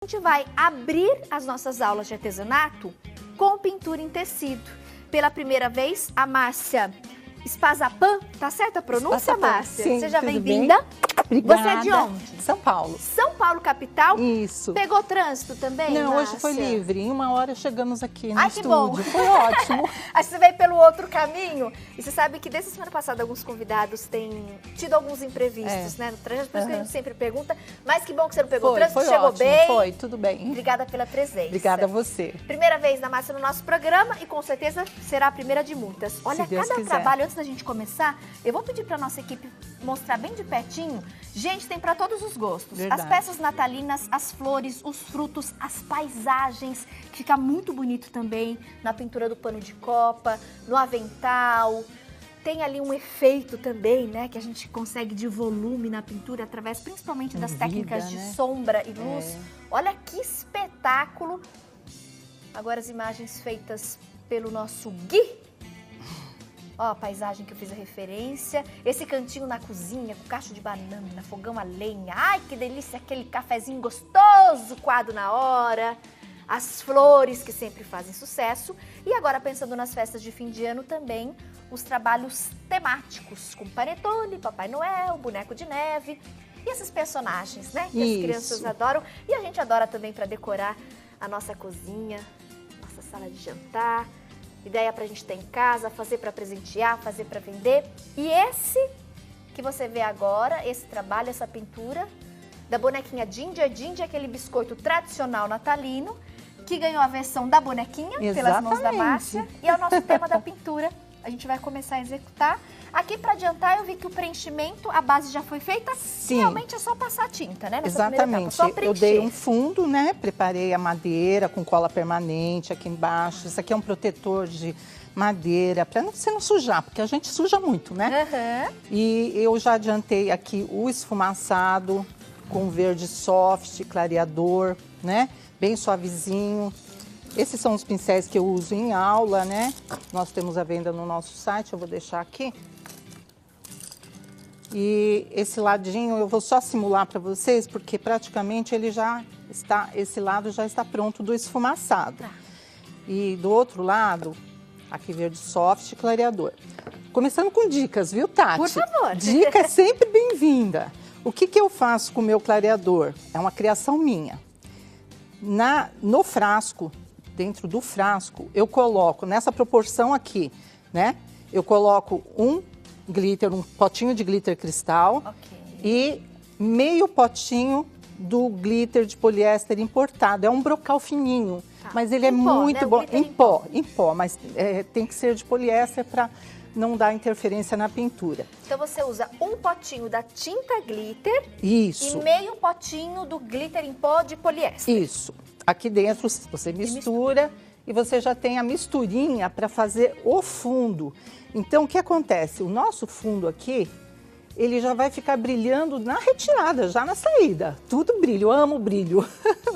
A gente vai abrir as nossas aulas de artesanato com pintura em tecido. Pela primeira vez, a Márcia Spazapan, tá certa a pronúncia, Márcia? Sim, seja tudo bem-vinda. Obrigada. Você é de onde? São Paulo. São Paulo, capital? Isso. Pegou trânsito também, Não, Márcia? hoje foi livre. Em 1 hora chegamos aqui no Ai, que bom. estúdio. Foi ótimo. Aí você veio pelo outro caminho. E você sabe que desde a semana passada alguns convidados têm tido alguns imprevistos, né? No trânsito, por isso que a gente sempre pergunta. Mas que bom que você não pegou o trânsito, foi chegou ótimo, bem. Foi, tudo bem. Obrigada pela presença. Obrigada a você. Primeira vez da Márcia no nosso programa e com certeza será a primeira de muitas. Olha, Se Deus cada quiser. trabalho, antes da gente começar, eu vou pedir para nossa equipe mostrar bem de pertinho. Gente, tem para todos os gostos. Verdade. As peças natalinas, as flores, os frutos, as paisagens, que fica muito bonito também na pintura do pano de copa, no avental. Tem ali um efeito também, né, que a gente consegue de volume na pintura, através principalmente das técnicas de sombra e luz. Olha que espetáculo! Agora as imagens feitas pelo nosso Gui. Ó, a paisagem que eu fiz a referência. Esse cantinho na cozinha, com cacho de banana, fogão a lenha. Ai, que delícia, aquele cafezinho gostoso, coado na hora. As flores que sempre fazem sucesso. E agora, pensando nas festas de fim de ano também, os trabalhos temáticos, com panetone, Papai Noel, boneco de neve. E esses personagens, né, que as crianças adoram. E a gente adora também para decorar a nossa cozinha, nossa sala de jantar. Ideia pra gente ter em casa, fazer para presentear, fazer para vender. E esse que você vê agora, esse trabalho, essa pintura da bonequinha Ginger. Ginger, aquele biscoito tradicional natalino, que ganhou a versão da bonequinha pelas mãos da Márcia. E é o nosso tema da pintura. A gente vai começar a executar. Aqui para adiantar, eu vi que o preenchimento, a base já foi feita. Sim. Realmente é só passar tinta, né? Exatamente. Só preencher. Eu dei um fundo, né? Preparei a madeira com cola permanente aqui embaixo. Isso aqui é um protetor de madeira, para você não sujar, porque a gente suja muito, né? E eu já adiantei aqui o esfumaçado com verde soft, clareador, né? Bem suavezinho. Esses são os pincéis que eu uso em aula, né? Nós temos a venda no nosso site, eu vou deixar aqui. E esse ladinho eu vou só simular para vocês, porque praticamente ele já está, esse lado já está pronto do esfumaçado. E do outro lado, aqui verde soft, clareador. Começando com dicas, viu, Tati? Por favor. Dica é sempre bem-vinda. O que eu faço com o meu clareador? É uma criação minha. No frasco, dentro do frasco, eu coloco nessa proporção aqui, né? Eu coloco um potinho de glitter cristal e meio potinho do glitter de poliéster importado. É um brocal fininho, mas ele é muito bom. Em pó, mas tem que ser de poliéster para não dar interferência na pintura. Então você usa um potinho da tinta glitter e meio potinho do glitter em pó de poliéster. Isso. Aqui dentro você mistura e você já tem a misturinha para fazer o fundo. Então o que acontece? O nosso fundo aqui, ele já vai ficar brilhando na retirada, já na saída. Tudo brilho, eu amo brilho.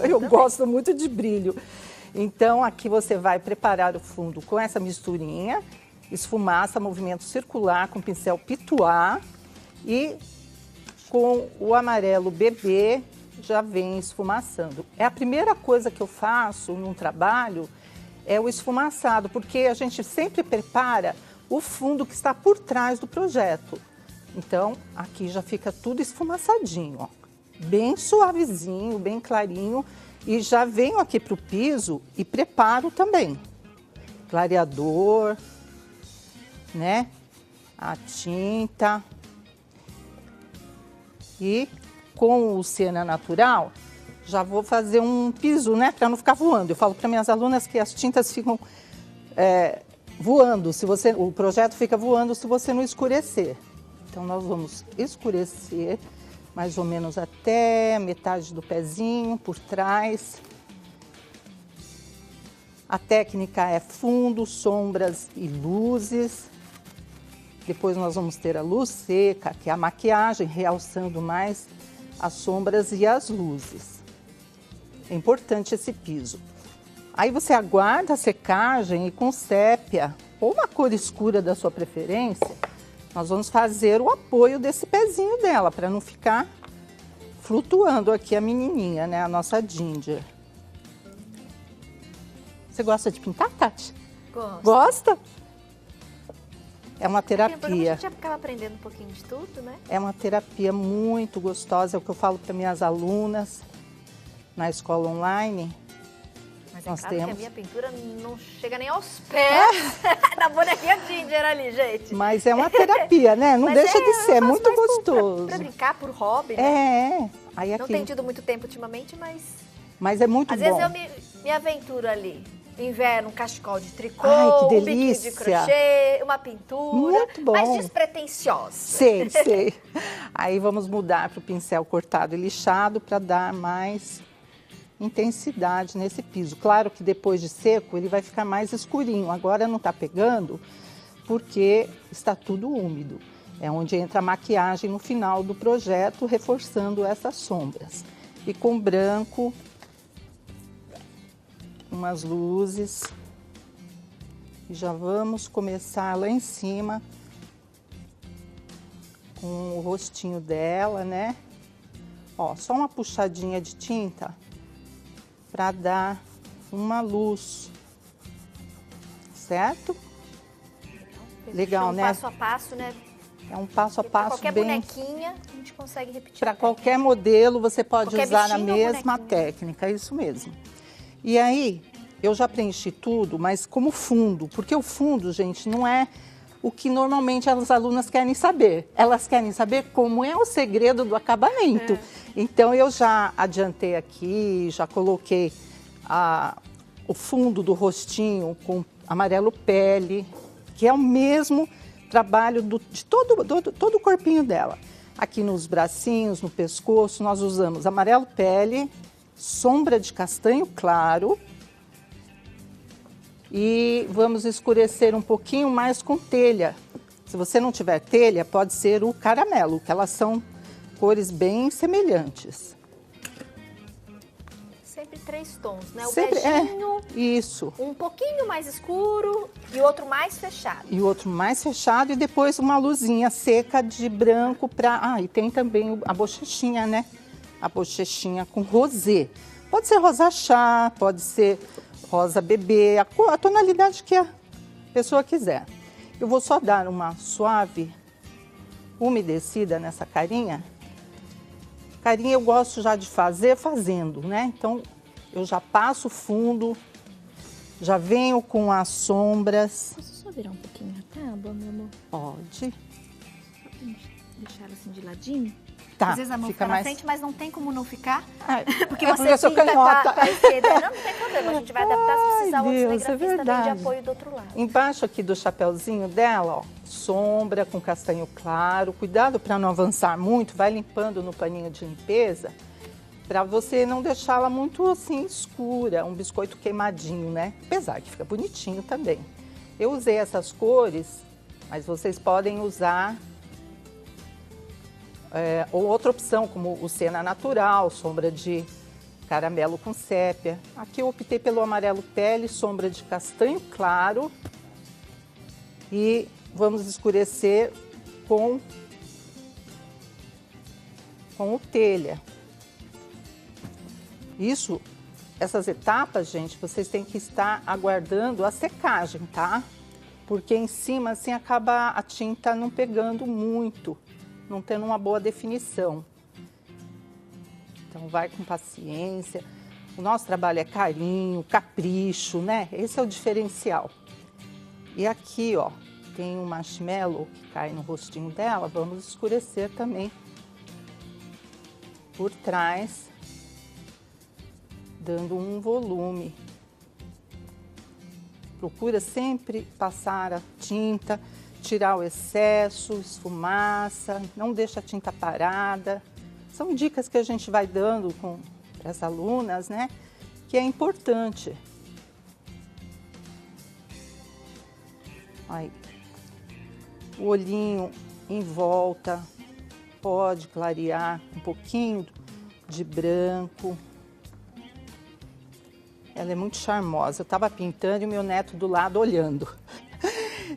Eu gosto muito de brilho. Então aqui você vai preparar o fundo com essa misturinha. Esfumaça, movimento circular com pincel pituá e com o amarelo bebê já vem esfumaçando. É a primeira coisa que eu faço num trabalho, é o esfumaçado, porque a gente sempre prepara o fundo que está por trás do projeto. Então, aqui já fica tudo esfumaçadinho, ó. Bem suavezinho, bem clarinho. E já venho aqui para o piso e preparo também. Clareador, né? A tinta. E com o siena natural, já vou fazer um piso, né? Para não ficar voando. Eu falo para minhas alunas que as tintas ficam voando, o projeto fica voando se você não escurecer. Então nós vamos escurecer mais ou menos até metade do pezinho, por trás. A técnica é fundo, sombras e luzes. Depois nós vamos ter a luz seca, que é a maquiagem, realçando mais as sombras e as luzes. É importante esse piso. Aí você aguarda a secagem e com sépia ou uma cor escura da sua preferência, nós vamos fazer o apoio desse pezinho dela, para não ficar flutuando aqui a menininha, né? A nossa ginger. Você gosta de pintar, Tati? Gosto. Gosta? É uma A terapia. gente acaba aprendendo um pouquinho de tudo, né? É uma terapia muito gostosa, é o que eu falo para minhas alunas na escola online. Mas Nós é claro que a temos. minha pintura não chega nem aos pés da bonequinha Ginger ali, gente. Mas é uma terapia, né? Não Mas deixa de eu ser, é faço muito mais gostoso. Pra brincar, por hobby, né? É. Aí Não aqui, tenho tido muito tempo ultimamente, mas é muito às bom. vezes eu me aventuro ali. Inverno, um cachecol de tricô, Ai, que um biquíni delícia. de crochê, uma pintura. Muito bom. Mais despretensiosa. Sei, sei. Aí vamos mudar para o pincel cortado e lixado para dar mais intensidade nesse piso. Claro que depois de seco ele vai ficar mais escurinho. Agora não está pegando porque está tudo úmido. É onde entra a maquiagem no final do projeto, reforçando essas sombras. E com branco, umas luzes. E já vamos começar lá em cima com o rostinho dela, né? Ó, só uma puxadinha de tinta para dar uma luz, certo? Legal, né? Passo a passo, né? É um passo a Porque pra passo qualquer bem. bonequinha, a gente consegue repetir. Para qualquer modelo você pode Qualquer usar a bichinho ou mesma bonequinho. técnica, isso mesmo. E aí, eu já preenchi tudo, mas como fundo, porque o fundo, gente, não é o que normalmente as alunas querem saber. Elas querem saber como é o segredo do acabamento. Então, eu já adiantei aqui, já coloquei o fundo do rostinho com amarelo pele, que é o mesmo trabalho de todo o corpinho dela. Aqui nos bracinhos, no pescoço, nós usamos amarelo pele, sombra de castanho claro e vamos escurecer um pouquinho mais com telha. Se você não tiver telha, pode ser o caramelo, que elas são cores bem semelhantes. Sempre 3 tons, né? O Sempre, beijinho, isso. um pouquinho mais escuro e o outro mais fechado. E o outro mais fechado e depois uma luzinha seca de branco para... Ah, e tem também a bochechinha, né? A bochechinha com rosé. Pode ser rosa chá, pode ser rosa bebê, a tonalidade que a pessoa quiser. Eu vou só dar uma suave umedecida nessa carinha. Carinha eu gosto já de fazer fazendo, né? Então, eu já passo o fundo, já venho com as sombras. Posso só virar um pouquinho a tábua, meu amor? Pode. Deixar ela assim de ladinho? Tá, Às vezes a mão fica fica mais... na frente, mas não tem como não ficar. Ai, Porque é você eu sou pinta canhota. com a esquerda. Não, não tem problema, a gente vai adaptar se precisar. Ai, O Deus, é cinegrafista também de verdade. apoio do outro lado. Embaixo aqui do chapeuzinho dela, ó, sombra com castanho claro. Cuidado para não avançar muito, vai limpando no paninho de limpeza, para você não deixá-la muito assim escura, um biscoito queimadinho, né? Apesar que fica bonitinho também. Eu usei essas cores, mas vocês podem usar ou outra opção, como o Siena Natural, sombra de caramelo com sépia. Aqui eu optei pelo amarelo pele, sombra de castanho claro. E vamos escurecer com o telha. Essas etapas, gente, vocês têm que estar aguardando a secagem, tá? Porque em cima, assim, acaba a tinta não pegando muito, não tendo uma boa definição. Então, vai com paciência. O nosso trabalho é carinho, capricho, né? Esse é o diferencial. E aqui, ó, tem um marshmallow que cai no rostinho dela. Vamos escurecer também por trás, dando um volume. Procura sempre passar a tinta, tirar o excesso, esfumaça, não deixa a tinta parada. São dicas que a gente vai dando para as alunas, né? Que é importante. Aí, o olhinho em volta, pode clarear um pouquinho de branco. Ela é muito charmosa. Eu estava pintando e o meu neto do lado olhando.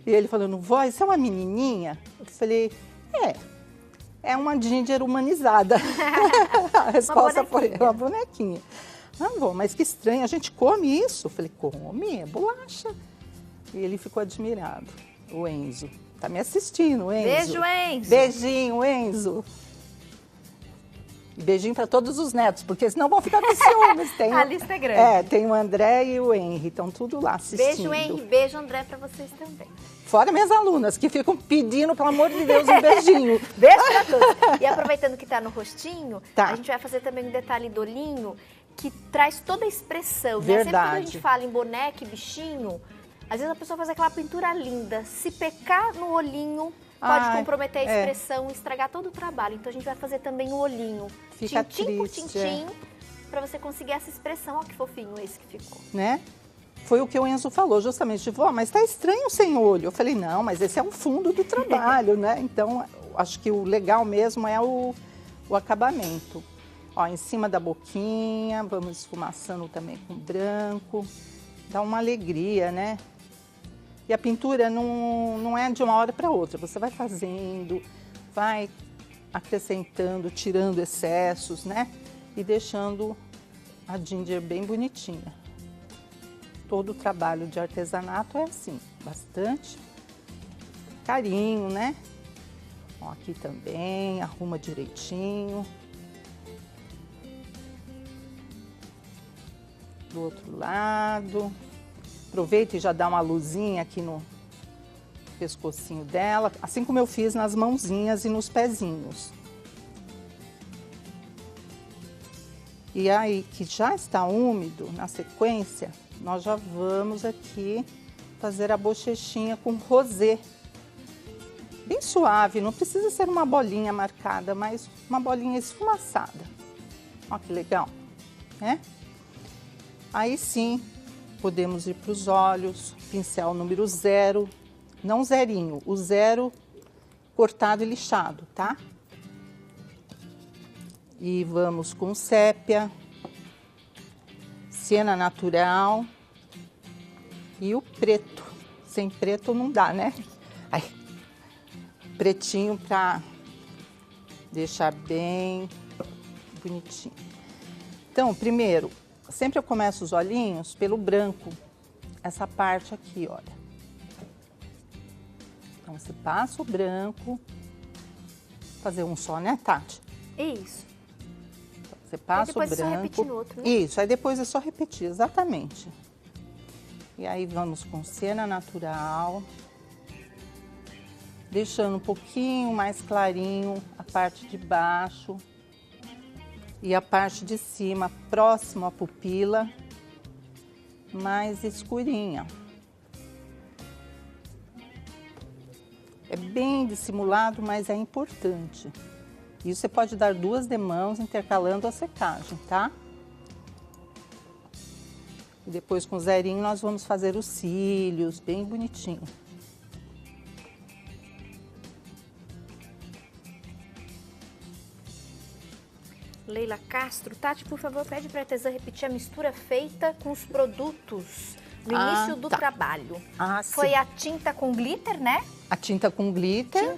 E ele falando, vó, isso é uma menininha? Eu falei, é uma ginger humanizada. A resposta foi bonequinha. uma bonequinha. Ah, vô, mas que estranho, a gente come isso? Eu falei, come, é bolacha. E ele ficou admirado, o Enzo. Tá me assistindo, Enzo. Beijo, Enzo. Beijinho, Enzo. E beijinho para todos os netos, porque senão vão ficar com ciúmes. Tem, A lista é grande. tem o André e o Henry, estão tudo lá assistindo. Beijo, Henry. Beijo, André, pra vocês também. Fora minhas alunas, que ficam pedindo, pelo amor de Deus, um beijinho. Beijo pra todos. E aproveitando que tá no rostinho, Tá. a gente vai fazer também um detalhe do olhinho que traz toda a expressão. Né? Sempre quando a Verdade. gente fala em boneca e bichinho, às vezes a pessoa faz aquela pintura linda. Se pecar no olhinho, pode Ai, comprometer a expressão e estragar todo o trabalho. Então a gente vai fazer também o olhinho. Fica tintim por triste, tintim, pra você conseguir essa expressão. Olha que fofinho esse que ficou. Né? Foi o que o Enzo falou, justamente, vó, mas tá estranho sem olho. Eu falei, não, mas esse é um fundo do trabalho, né? Então, acho que o legal mesmo é o acabamento. Ó, em cima da boquinha, vamos esfumaçando também com branco. Dá uma alegria, né? E a pintura não é de uma hora para outra. Você vai fazendo, vai acrescentando, tirando excessos, né? E deixando a Ginger bem bonitinha. Todo o trabalho de artesanato é assim, bastante carinho, né? Ó, aqui também, arruma direitinho. Do outro lado. Aproveita e já dá uma luzinha aqui no pescocinho dela, assim como eu fiz nas mãozinhas e nos pezinhos. E aí, que já está úmido, na sequência, nós já vamos aqui fazer a bochechinha com rosé. Bem suave, não precisa ser uma bolinha marcada, mas uma bolinha esfumaçada. Olha que legal, né? Aí sim, podemos ir para os olhos, pincel número 0, não zerinho, o 0 cortado e lixado, tá? E vamos com sépia, siena natural e o preto. Sem preto não dá, né? Aí, pretinho para deixar bem bonitinho. Então, primeiro, sempre eu começo os olhinhos pelo branco, essa parte aqui, olha. Então, você passa o branco, fazer um só, né, Tati? Isso. Você passa o depois é só branco. repetir no outro, né? Isso, aí depois é só repetir, exatamente. E aí vamos com cena natural, deixando um pouquinho mais clarinho a parte de baixo e a parte de cima, próximo à pupila, mais escurinha. É bem dissimulado, mas é importante. Isso você pode dar 2 demãos intercalando a secagem, tá? E depois com o zerinho nós vamos fazer os cílios, bem bonitinho. Leila Castro. Tati, por favor, pede para a artesã repetir a mistura feita com os produtos no início do trabalho. Ah, sim. Foi a tinta com glitter, né? A tinta com glitter.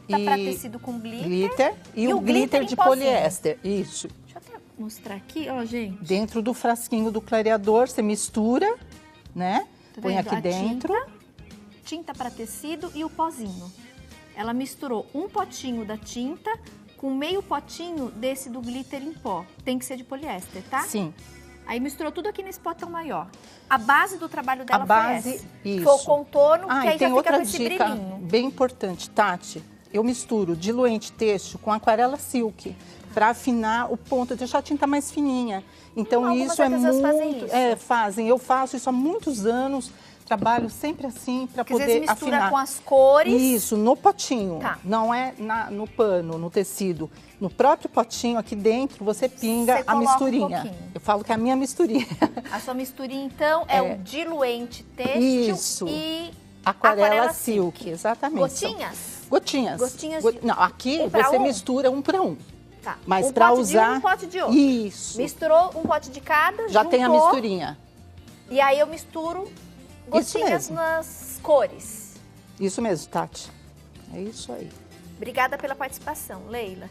Tinta para tecido com glitter. E o glitter de em pozinho. poliéster. Isso. Deixa eu até mostrar aqui, ó, gente. Dentro do frasquinho do clareador, você mistura, né? Tá Põe vendo? aqui A dentro. Tinta para tecido e o pozinho. Ela misturou um potinho da tinta com meio potinho desse do glitter em pó. Tem que ser de poliéster, tá? Sim. Aí misturou tudo aqui nesse potão maior. A base do trabalho dela A base, foi essa. isso. Foi o contorno, que E aí já tem fica outra com esse dica brilhinho. bem importante, Tati. Eu misturo diluente têxtil com aquarela silk para afinar o ponto, deixar a tinta mais fininha. Então Algumas isso é artesãs muito, fazem isso. fazem. Eu faço isso há muitos anos. Trabalho sempre assim para Porque às poder vezes mistura afinar. com as cores. Isso, no potinho. Tá. Não é no pano, no tecido. No próprio potinho aqui dentro, você pinga Você a coloca um misturinha. pouquinho. Eu falo que é a minha misturinha. A sua misturinha, então, é o diluente têxtil Isso. e Aquarela silk, exatamente. Gotinhas? Gotinhas. Gotinhas de- Não, aqui Um pra você um? mistura 1 para 1. Tá. Mas um para pote usar. de um pote de outro. Isso. Misturou um pote de cada, Já tem a juntou, misturinha. E aí eu misturo gotinhas mesmo. nas cores. Isso mesmo, Tati. É isso aí. Obrigada pela participação, Leila.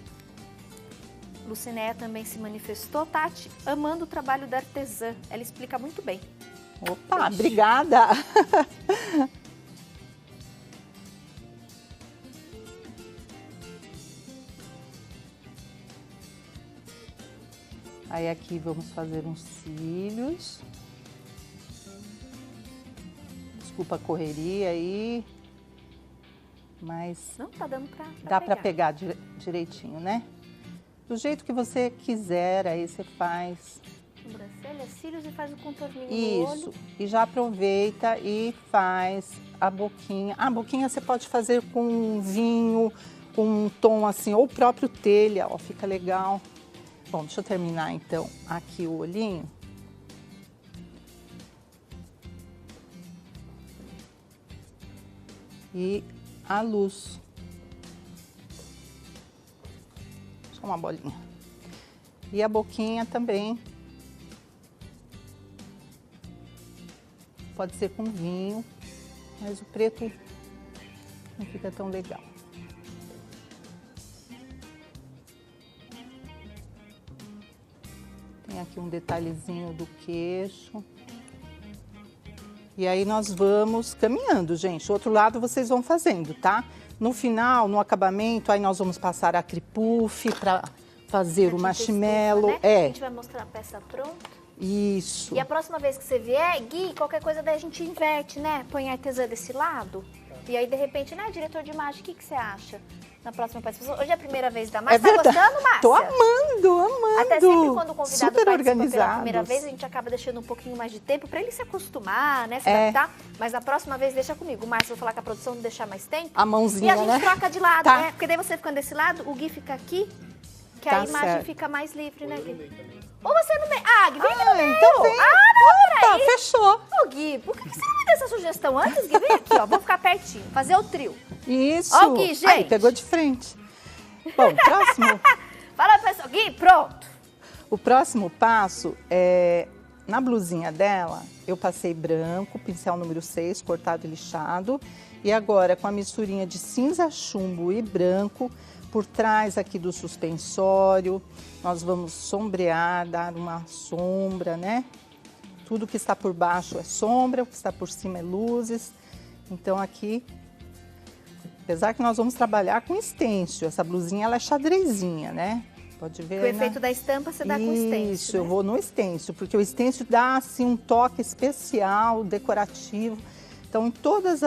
Lucinéia também se manifestou. Tati, amando o trabalho da artesã. Ela explica muito bem. Opa, obrigada! Aí aqui vamos fazer uns cílios. Desculpa a correria aí, mas não tá dando pra dá para pegar direitinho, né? Do jeito que você quiser, aí você faz. Sobrancelha, cílios e faz o contorninho no olho. Isso, e já aproveita e faz a boquinha. A boquinha você pode fazer com vinho, com um tom assim, ou o próprio telha, ó, fica legal. Bom, deixa eu terminar então aqui o olhinho. E a luz. Só uma bolinha. E a boquinha também. Pode ser com vinho, mas o preto não fica tão legal. Tem aqui um detalhezinho do queixo. E aí nós vamos caminhando, gente. O outro lado vocês vão fazendo, tá? No final, no acabamento, aí nós vamos passar a cripuff para fazer o marshmallow. Estufa, né? A gente vai mostrar a peça pronta. Isso. E a próxima vez que você vier, Gui, qualquer coisa daí a gente inverte, né? Põe a artesã desse lado. E aí, de repente, né, diretor de imagem, o que você acha? Na próxima participação. Hoje é a primeira vez da Márcia. É verdade. Tá gostando, Márcia? Tô amando. Até sempre quando o convidado super participa pela primeira vez, a gente acaba deixando um pouquinho mais de tempo para ele se acostumar, né? Se adaptar. Mas a próxima vez deixa comigo. Márcia, vou falar com a produção, não deixar mais tempo. A mãozinha, e a gente troca de lado, tá, né? Porque daí você ficando desse lado, o Gui fica aqui, que tá a imagem certo. fica mais livre, né, Gui? Ou você no meio. Ah, Gui, vem no meio. Então vem. Não, peraí. Fechou. Ô, Gui, por que você não me deu essa sugestão antes, Gui? Vem aqui, ó. Vou ficar pertinho. Fazer o trio. Isso. Ó, Gui, gente. Aí, pegou de frente. Bom, próximo. Fala, pessoal. Gui, pronto. O próximo passo é, na blusinha dela, eu passei branco, pincel número 6, cortado e lixado. E agora, com a misturinha de cinza, chumbo e branco, por trás aqui do suspensório, nós vamos sombrear, dar uma sombra, né? Tudo que está por baixo é sombra, o que está por cima é luzes. Então aqui, apesar que nós vamos trabalhar com stencil, essa blusinha ela é xadrezinha, né? Pode ver. O efeito da estampa você dá com stencil, Isso, né? eu vou no stencil, porque o stencil dá assim um toque especial, decorativo. Então, em todas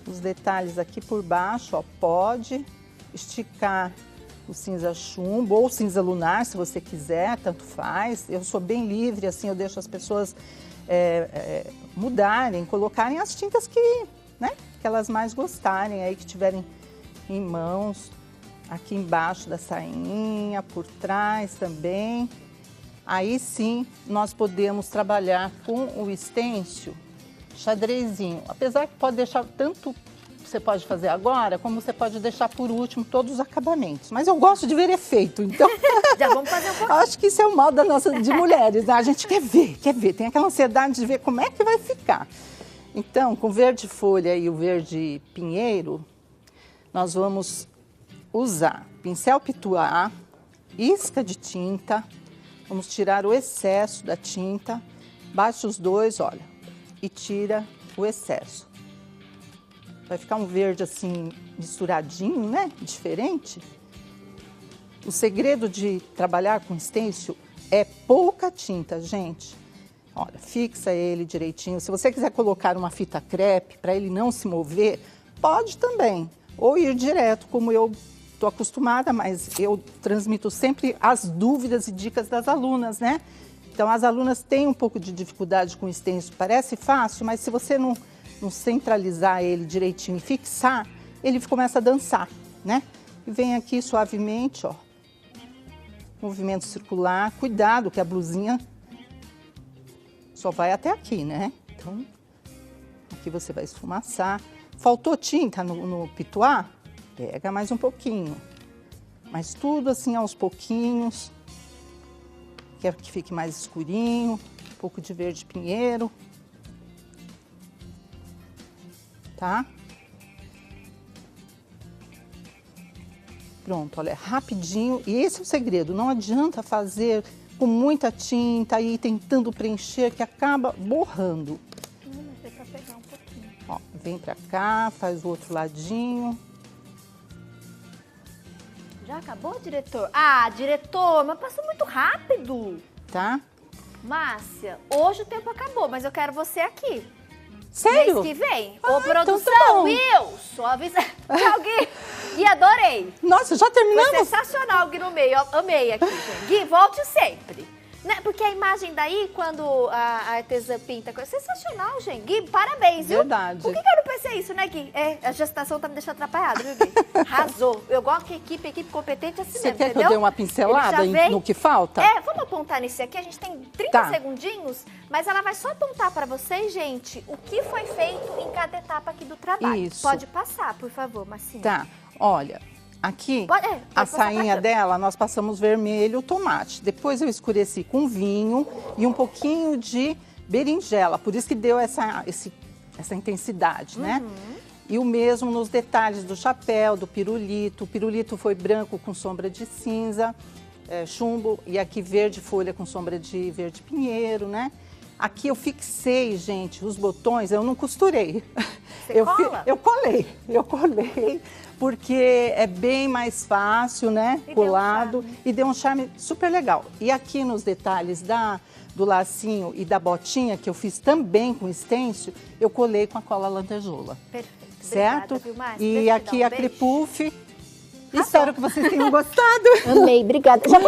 os detalhes aqui por baixo, ó, pode esticar o cinza chumbo ou cinza lunar, se você quiser, tanto faz. Eu sou bem livre, assim, eu deixo as pessoas mudarem, colocarem as tintas que elas mais gostarem, aí que tiverem em mãos. Aqui embaixo da sainha, por trás também. Aí sim, nós podemos trabalhar com o stencil xadrezinho. Apesar que pode deixar tanto, você pode fazer agora, como você pode deixar por último todos os acabamentos. Mas eu gosto de ver efeito, então... Já vamos fazer um pouquinho. Acho que isso é o mal de mulheres, né? A gente quer ver. Tem aquela ansiedade de ver como é que vai ficar. Então, com o verde folha e o verde pinheiro, nós vamos usar pincel pituá, isca de tinta, vamos tirar o excesso da tinta, bate os dois, olha, e tira o excesso. Vai ficar um verde assim, misturadinho, né? Diferente. O segredo de trabalhar com stencil é pouca tinta, gente. Olha, fixa ele direitinho. Se você quiser colocar uma fita crepe para ele não se mover, pode também. Ou ir direto, como eu estou acostumada, mas eu transmito sempre as dúvidas e dicas das alunas, né? Então, as alunas têm um pouco de dificuldade com o stencil. Parece fácil, mas se você não centralizar ele direitinho e fixar, ele começa a dançar, né? E vem aqui suavemente, ó. Movimento circular. Cuidado que a blusinha só vai até aqui, né? Então, aqui você vai esfumaçar. Faltou tinta no pituá? Pega mais um pouquinho. Mas tudo assim aos pouquinhos. Quero que fique mais escurinho. Um pouco de verde pinheiro. Tá? Pronto, olha, rapidinho. E esse é o segredo, não adianta fazer com muita tinta e tentando preencher, que acaba borrando. Mas é pra pegar um pouquinho. Ó, vem pra cá, faz o outro ladinho. Já acabou, diretor? Ah, diretor, mas passou muito rápido. Tá? Márcia, hoje o tempo acabou, mas eu quero você aqui. Sério? Mês que vem. Ah, Ô, então tá produção, bom. Wilson, avisa alguém. E adorei. Nossa, já Foi terminamos? sensacional, Gui, no meio. Eu amei aqui, gente. Gui, volte sempre. Né? Porque a imagem daí, quando a artesã pinta, é sensacional, gente. Gui, parabéns, viu? Verdade. Por que eu não pensei isso, né, Gui? É, a gestação tá me deixando atrapalhada, viu, Gui? Arrasou. Eu gosto que equipe competente assim Você mesmo, quer que entendeu? eu dê uma Ele pincelada já vem- no que falta? É, vamos apontar nesse aqui. A gente tem 30 Tá. segundinhos, mas ela vai só apontar para vocês, gente, o que foi feito em cada etapa aqui do trabalho. Isso. Pode passar, por favor, Marcinha. Tá, olha, aqui Pode a passar pra sainha cá. dela nós passamos vermelho, tomate. Depois eu escureci com vinho e um pouquinho de berinjela, por isso que deu essa intensidade, né? E o mesmo nos detalhes do chapéu, do pirulito. O pirulito foi branco com sombra de cinza, chumbo, e aqui verde folha com sombra de verde pinheiro, né? Aqui eu fixei, gente, os botões, eu não costurei. Você cola? Eu colei, porque é bem mais fácil, né? E deu um Colado, charme. e deu um charme super legal. E aqui nos detalhes do lacinho e da botinha, que eu fiz também com stencil, eu colei com a cola lantejoula. Perfeito. Certo? Obrigada, viu, Márcia? E Deixa eu aqui dar um a beijo. Clipuff. Espero que vocês tenham gostado. Amei, obrigada. Já pode